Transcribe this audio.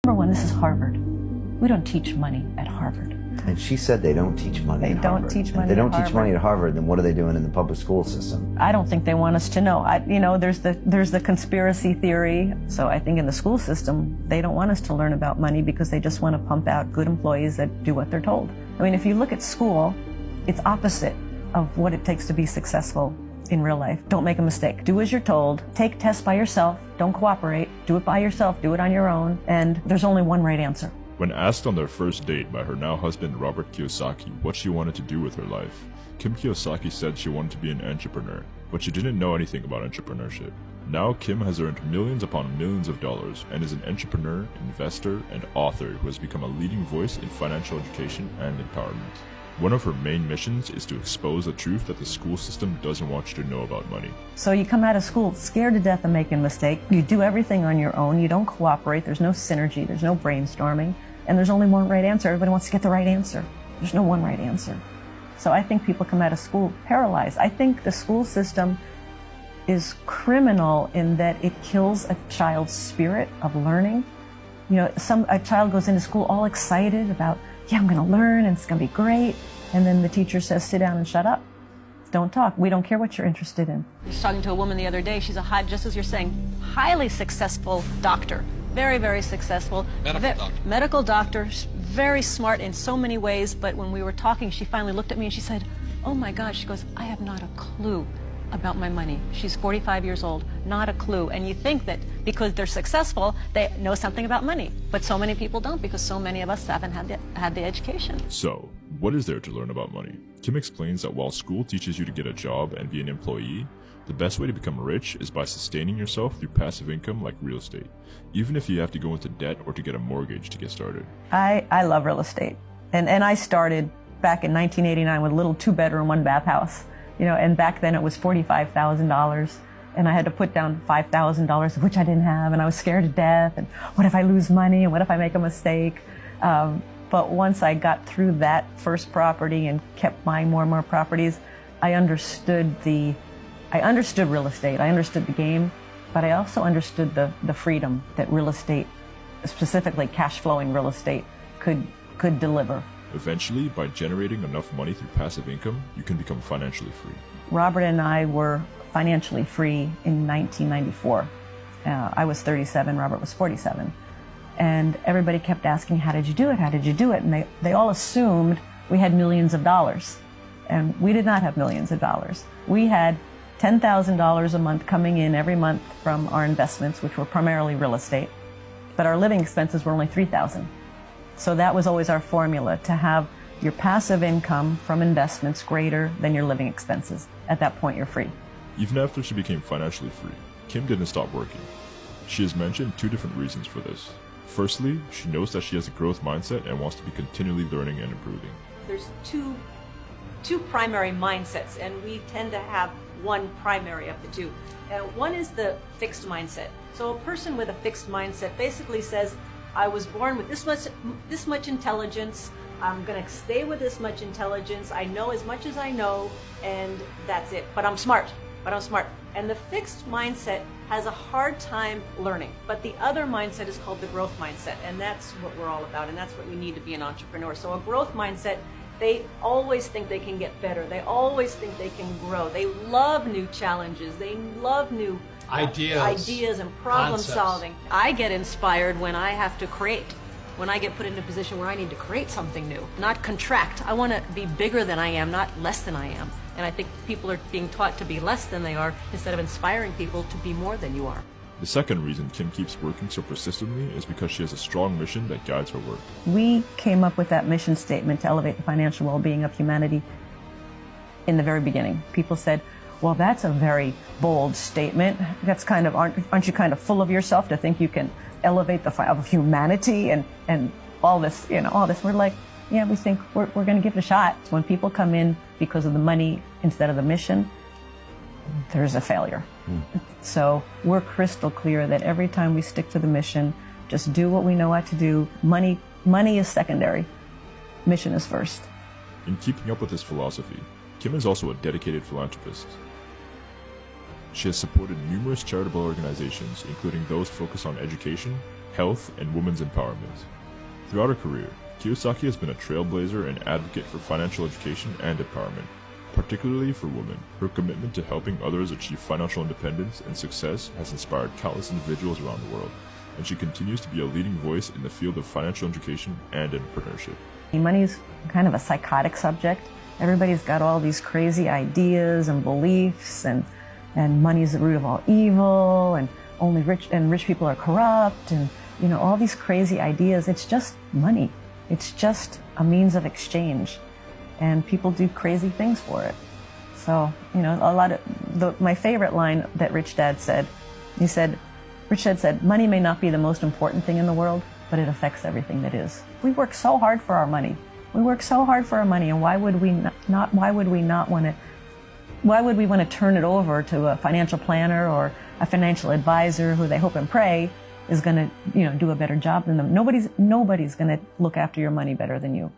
Number one, this is Harvard. We don't teach money at Harvard. And she said they don't teach money They at don't Harvard. teach money If they don't at teach money Harvard. at Harvard, then what are they doing in the public school system? I don't think they want us to know. There's the conspiracy theory. So I think in the school system, they don't want us to learn about money because they just want to pump out good employees that do what they're told. I mean, if you look at school, it's opposite of what it takes to be successful in real life. Don't make a mistake. Do as you're told. Take tests by yourself. Don't cooperate. Do it by yourself. Do it on your own. And there's only one right answer. When asked on their first date by her now husband Robert Kiyosaki what she wanted to do with her life, Kim Kiyosaki said she wanted to be an entrepreneur, but she didn't know anything about entrepreneurship. Now Kim has earned millions upon millions of dollars and is an entrepreneur, investor, and author who has become a leading voice in financial education and empowerment. One of her main missions is to expose the truth that the school system doesn't want you to know about money. So you come out of school scared to death of making a mistake. You do everything on your own. You don't cooperate. There's no synergy. There's no brainstorming. And there's only one right answer. Everybody wants to get the right answer. There's no one right answer. So I think people come out of school paralyzed. I think the school system is criminal in that it kills a child's spirit of learning. You know, a child goes into school all excited about, yeah, I'm going to learn and it's going to be great. And then the teacher says, sit down and shut up. Don't talk. We don't care what you're interested in. I was talking to a woman the other day. She's just as you're saying, highly successful doctor. Very, very successful. Medical doctor, very smart in so many ways. But when we were talking, she finally looked at me and she said, oh my God, she goes, I have not a clue about my money. She's 45 years old, not a clue. And you think that because they're successful, they know something about money. But so many people don't because so many of us haven't had the education. So, what is there to learn about money? Kim explains that while school teaches you to get a job and be an employee, the best way to become rich is by sustaining yourself through passive income like real estate, even if you have to go into debt or to get a mortgage to get started. I love real estate. And I started back in 1989 with a little 2-bedroom, 1-bath house. You know, and back then it was $45,000. And I had to put down $5,000, which I didn't have. And I was scared to death. And what if I lose money? And what if I make a mistake? But once I got through that first property and kept buying more and more properties, I understood real estate. I understood the game, but I also understood the freedom that real estate, specifically cash flowing real estate, could deliver. Eventually, by generating enough money through passive income, you can become financially free. Robert and I were financially free in 1994. I was 37, Robert was 47. And everybody kept asking, how did you do it? How did you do it? And they all assumed we had millions of dollars. And we did not have millions of dollars. We had $10,000 a month coming in every month from our investments, which were primarily real estate. But our living expenses were only $3,000. So that was always our formula, to have your passive income from investments greater than your living expenses. At that point, you're free. Even after she became financially free, Kim didn't stop working. She has mentioned 2 different reasons for this. Firstly, she knows that she has a growth mindset and wants to be continually learning and improving. There's two primary mindsets, and we tend to have one primary of the two. One is the fixed mindset. So a person with a fixed mindset basically says, I was born with this much intelligence. I'm going to stay with this much intelligence. I know as much as I know, and that's it. But I'm smart. And the fixed mindset has a hard time learning. But the other mindset is called the growth mindset, and that's what we're all about, and that's what we need to be an entrepreneur. So a growth mindset, they always think they can get better. They always think they can grow. They love new challenges. They love new ideas and problem solving. I get inspired when I have to create. When I get put in a position where I need to create something new, not contract. I want to be bigger than I am, not less than I am. And I think people are being taught to be less than they are instead of inspiring people to be more than you are. The second reason Kim keeps working so persistently is because she has a strong mission that guides her work. We came up with that mission statement to elevate the financial well-being of humanity in the very beginning. People said, well, that's a very bold statement. That's kind of, aren't you kind of full of yourself to think you can elevate of humanity and all this, all this. We're like, yeah, we think we're going to give it a shot. When people come in because of the money instead of the mission, there's a failure. So we're crystal clear that every time we stick to the mission, just do what we know how to do. Money is secondary. Mission is first. In keeping up with this philosophy, Kim is also a dedicated philanthropist. She has supported numerous charitable organizations, including those focused on education, health, and women's empowerment. Throughout her career, Kiyosaki has been a trailblazer and advocate for financial education and empowerment, particularly for women. Her commitment to helping others achieve financial independence and success has inspired countless individuals around the world, and she continues to be a leading voice in the field of financial education and entrepreneurship. Money is kind of a psychotic subject. Everybody's got all these crazy ideas and beliefs, and money is the root of all evil, and only rich people are corrupt, and all these crazy ideas. It's just money. It's just a means of exchange, and people do crazy things for it. So, my favorite line that Rich Dad said, Rich Dad said, money may not be the most important thing in the world, but it affects everything that is. We work so hard for our money. And why would we want to turn it over to a financial planner or a financial advisor who they hope and pray is going to, do a better job than them? Nobody's going to look after your money better than you.